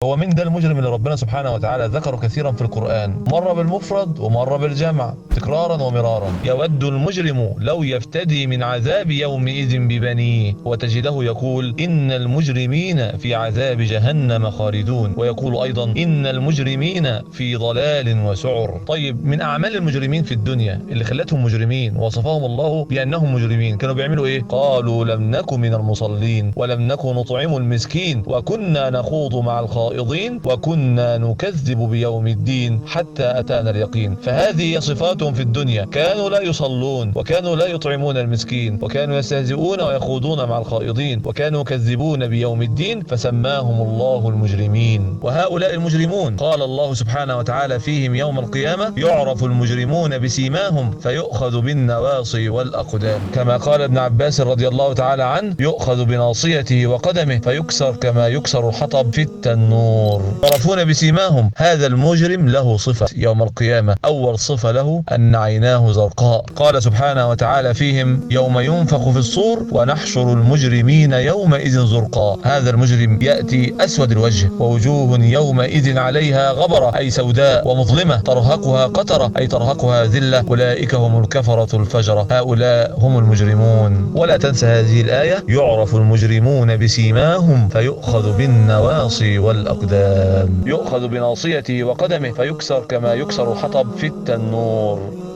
هو من ده المجرم اللي ربنا سبحانه وتعالى ذكره كثيرا في القرآن، مرة بالمفرد ومرة بالجمع، تكرارا ومرارا. يود المجرم لو يفتدي من عذاب يومئذ ببنيه، وتجده يقول إن المجرمين في عذاب جهنم خالدون، ويقول أيضا إن المجرمين في ضلال وسعر. طيب، من أعمال المجرمين في الدنيا اللي خلتهم مجرمين وصفهم الله بأنهم مجرمين، كانوا بيعملوا إيه؟ قالوا لم نكن من المصلين ولم نكن نطعم المسكين وكنا نخوض مع الخائضين وكنا نكذب بيوم الدين حتى أتانا اليقين. فهذه صفاتهم في الدنيا، كانوا لا يصلون وكانوا لا يطعمون المسكين وكانوا يستهزئون ويخوضون مع الخائضين وكانوا يكذبون بيوم الدين، فسماهم الله المجرمين. وهؤلاء المجرمون قال الله سبحانه وتعالى فيهم يوم القيامة: يعرف المجرمون بسيماهم فيؤخذ بالنواصي والأقدام. كما قال ابن عباس رضي الله تعالى عنه: يؤخذ بناصيته وقدمه فيكسر كما يكسر الحطب في التنور. يعرفون بسيماهم. هذا المجرم له صفة يوم القيامة، أول صفة له أن عيناه زرقاء. قال سبحانه وتعالى فيهم: يوم ينفخ في الصور ونحشر المجرمين يومئذ زرقاء. هذا المجرم يأتي أسود الوجه، ووجوه يومئذ عليها غبرة أي سوداء، ومظلمة ترهقها قترة أي ترهقها ذلة. أولئك هم الكفرة الفجرة، هؤلاء هم المجرمون. ولا تنسى هذه الآية: يعرف المجرمون بسيماهم فيؤخذ بالنواصي والأقدام. يؤخذ بناصيته وقدمه فيكسر كما يكسر الحطب في التنور.